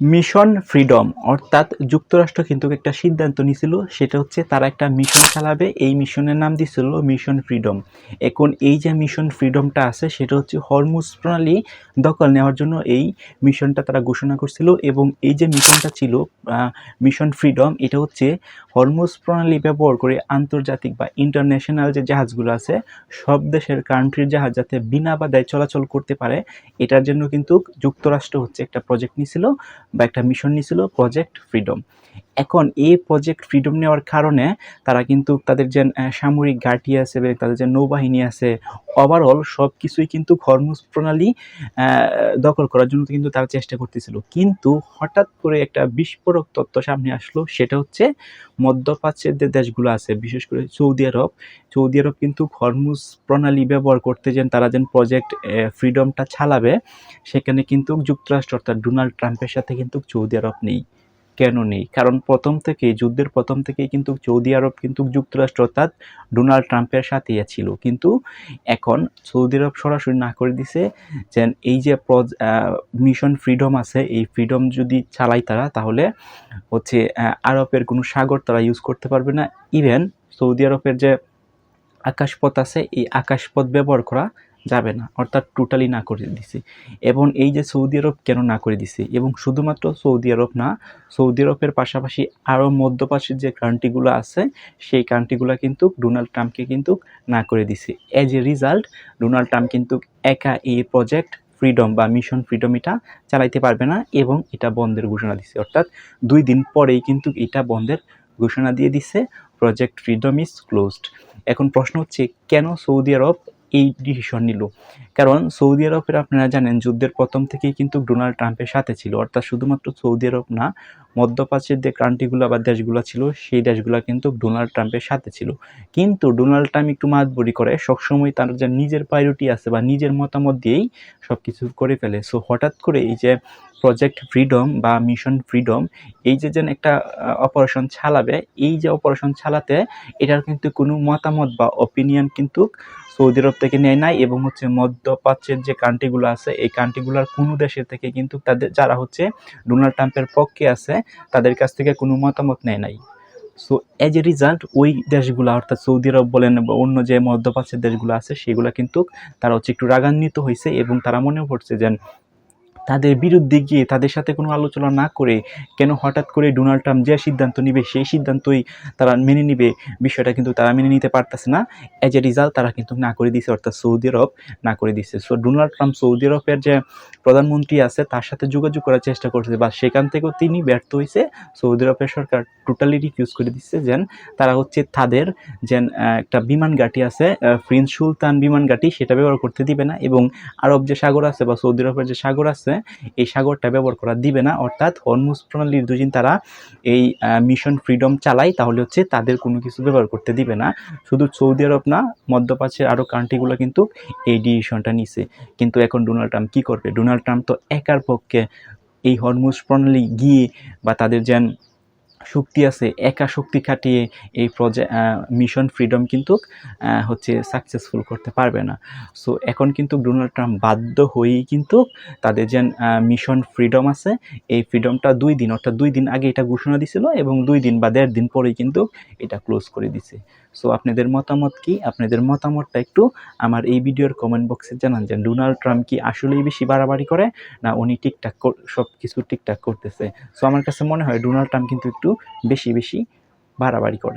Mission freedom অর্থাৎ যুক্তরাষ্ট্র কিন্তু একটা সিদ্ধান্ত নিয়েছিল, সেটা হচ্ছে তারা একটা মিশন চালাবে। এই মিশনের নাম দিয়েছিল মিশন ফ্রিডম। এখন এই যে মিশন ফ্রিডমটা আছে সেটা হচ্ছে হরমুজ প্রণালী দখল নেওয়ার জন্য এই মিশনটা তারা ঘোষণা করছিল। এবং এই যে মিশনটা ছিল মিশন ফ্রিডম, এটা হচ্ছে হরমুজ প্রণালী ব্যবহার করে আন্তর্জাতিক বা ইন্টারন্যাশনাল যে জাহাজগুলো আছে সব দেশের কান্ট্রির জাহাজ যাতে বিনা বাধায় চলাচল করতে পারে, এটার জন্য কিন্তু যুক্তরাষ্ট্র হচ্ছে একটা প্রজেক্ট নিয়েছিল বা একটা মিশন নিয়েছিল, প্রজেক্ট ফ্রিডম। এখন এই প্রজেক্ট ফ্রিডম নেওয়ার কারণে তারা কিন্তু তাদের যে সামরিক ঘাঁটি আছে বা তাদের যে নৌবাহিনী আছে, ওভারঅল সব কিছুই কিন্তু হরমুজ প্রণালী দখল করার জন্য কিন্তু তারা চেষ্টা করতেছিল। কিন্তু হঠাৎ করে একটা বিস্ফোরক তথ্য সামনে আসলো, সেটা হচ্ছে মধ্যপ্রাচ্যের যে দেশগুলো আছে বিশেষ করে সৌদি আরব। সৌদি আরব কিন্তু হরমুজ প্রণালী ব্যবহার করতে তারা প্রজেক্ট ফ্রিডমটা চালাবে, সেখানে কিন্তু যুক্তরাষ্ট্র অর্থাৎ ডোনাল্ড ট্রাম্পের সাথে কিন্তু সৌদি আরব নেই। কেন নেই? কারণ যুদ্ধের প্রথম থেকেই কিন্তু সৌদি আরব কিন্তু যুক্তরাষ্ট্র অর্থাৎ ডোনাল্ড ট্রাম্পের সাথেই ছিল। কিন্তু এখন সৌদি আরব সরাসরি না করে দিছে যে এই যে মিশন ফ্রিডম আছে, এই ফ্রিডম যদি চালাই তারা, তাহলে হচ্ছে আরবের কোনো সাগর তারা ইউজ করতে পারবে না। ইভেন সৌদি আরবের যে আকাশপথ আছে, এই আকাশপথ ব্যবহার করা যাবে না, অর্থাৎ টোটালি না করে দিছে। এবং এই যে সৌদি আরব কেন না করে দিছে, এবং শুধুমাত্র সৌদি আরব না, সৌদি আরবের পাশাপাশি আরও মধ্যপ্রাচ্যের যে কান্ট্রিগুলো আছে সেই কান্ট্রিগুলো কিন্তু ডোনাল্ড ট্রাম্পকে কিন্তু না করে দিছে। As a result Donald Trump কিন্তু একা এই প্রজেক্ট ফ্রিডম বা মিশন ফ্রিডম এটা চালাইতে পারবে না এবং এটা বন্ধের ঘোষণা দিছে। অর্থাৎ 2 দিন পরেই কিন্তু এটা বন্ধের ঘোষণা দিয়ে দিছে, প্রজেক্ট ফ্রিডম ইজ ক্লোজড। এখন প্রশ্ন হচ্ছে কেন সৌদি আরব এই ডিসিশন নিল? কারণ সৌদি আরবের আপনারা জানেন যুদ্ধের প্রথম থেকেই কিন্তু ডোনাল্ড ট্রাম্পের সাথে ছিল। অর্থাৎ শুধুমাত্র সৌদি আরব না, মধ্যপ্রাচ্যের যে কান্ট্রিগুলো বা দেশগুলো ছিল সেই দেশগুলো কিন্তু ডোনাল্ড ট্রাম্পের সাথে ছিল। কিন্তু ডোনাল্ড ট্রাম্প একটু মাতবরি করে, সবসময় তার যে নিজের প্রায়োরিটি আছে বা নিজের মতামত দিয়েই সব কিছু করে ফেলে। সো হঠাৎ করে এই যে প্রজেক্ট ফ্রিডম বা মিশন ফ্রিডম, এই যে একটা অপারেশন চালাবে, এই যে অপারেশন চালাতে এটার কিন্তু কোনো মতামত বা অপিনিয়ন কিন্তু সৌদি আরব থেকে নেয় নাই। এবং হচ্ছে মধ্যপ্রাচ্যের যে কান্ট্রিগুলো আছে এই কান্ট্রিগুলোর কোনো দেশের থেকে কিন্তু তাদের যারা হচ্ছে ডোনাল্ড ট্রাম্পের পক্ষে আছে তাদের কাছ থেকে কোনো মতামত নেয় নাই। সো এজ এ রিজাল্ট ওই দেশগুলো অর্থাৎ সৌদি আরব বলেন বা অন্য যে মধ্যপ্রাচ্যের দেশগুলো আছে সেগুলো কিন্তু তারা হচ্ছে একটু রাগান্বিত হয়েছে এবং তারা মনে করছে যে তাদের বিরুদ্ধে গিয়ে তাদের সাথে কোনো আলোচনা না করে কেন হঠাৎ করে ডোনাল্ড ট্রাম্প যে সিদ্ধান্ত নিবে সেই সিদ্ধান্তই তারা মেনে নিবে, বিষয়টা কিন্তু তারা মেনে নিতে পারতেছে না। এজ এ রিজাল্ট তারা কিন্তু না করে দিছে, অর্থাৎ সৌদি আরব না করে দিছে। সো ডোনাল্ড ট্রাম্প সৌদি আরবের যে প্রধানমন্ত্রী আছে তার সাথে যোগাযোগ করার চেষ্টা করছে, বা সেখান থেকেও তিনি ব্যর্থ হয়েছে। সৌদি আরবের সরকার টোটালি রিফিউজ করে দিচ্ছে যেন তারা হচ্ছে তাদের যেন একটা বিমান ঘাঁটি আছে প্রিন্স সুলতান বিমান ঘাঁটি, সেটা ব্যবহার করতে দিবে না। এবং আরব যে সাগর আছে বা সৌদি আরবের যে সাগর আছে এই সাগরটা ব্যবহার করা দিবে না। অর্থাৎ হরমুজ প্রণালীর যদি তারা এই মিশন ফ্রিডম চালায় তাহলে হচ্ছে তাদের কোনো কিছু ব্যবহার করতে দিবে না। শুধু সৌদি আরব না, মধ্যপ্রাচ্যের আরও কান্ট্রিগুলো কিন্তু এই ডিসিশনটা নিছে। কিন্তু এখন ডোনাল্ড ট্রাম্প কী করবে? ডোনাল্ড ট্রাম্প তো একার পক্ষে এই হরমুজ প্রণালী গিয়ে বা তাদের যেন শক্তি আছে, একা শক্তি খাটিয়ে এই মিশন ফ্রিডম কিন্তু হচ্ছে সাকসেসফুল করতে পারবে না। সো এখন কিন্তু ডোনাল্ড ট্রাম্প বাধ্য হয়েই কিন্তু তাদের যে মিশন ফ্রিডম আছে এই ফ্রিডমটা 2 দিন অর্থাৎ 2 দিন আগে এটা ঘোষণা দিছিল এবং 2 দিন বা 1.5 দিন পরেই কিন্তু এটা ক্লোজ করে দিছে। সো আপনাদের মতামত কি? আপনাদের মতামতটা একটু আমার এই ভিডিওর কমেন্ট বক্সে জানান যে ডোনাল্ড ট্রাম্প কি আসলেই বেশি বাড়াবাড়ি করে না উনি ঠিকঠাক সব কিছু ঠিকঠাক করতেছে। সো আমার কাছে মনে হয় ডোনাল্ড ট্রাম্প কিন্তু একটু বেশি বাড়াবাড়ি করে।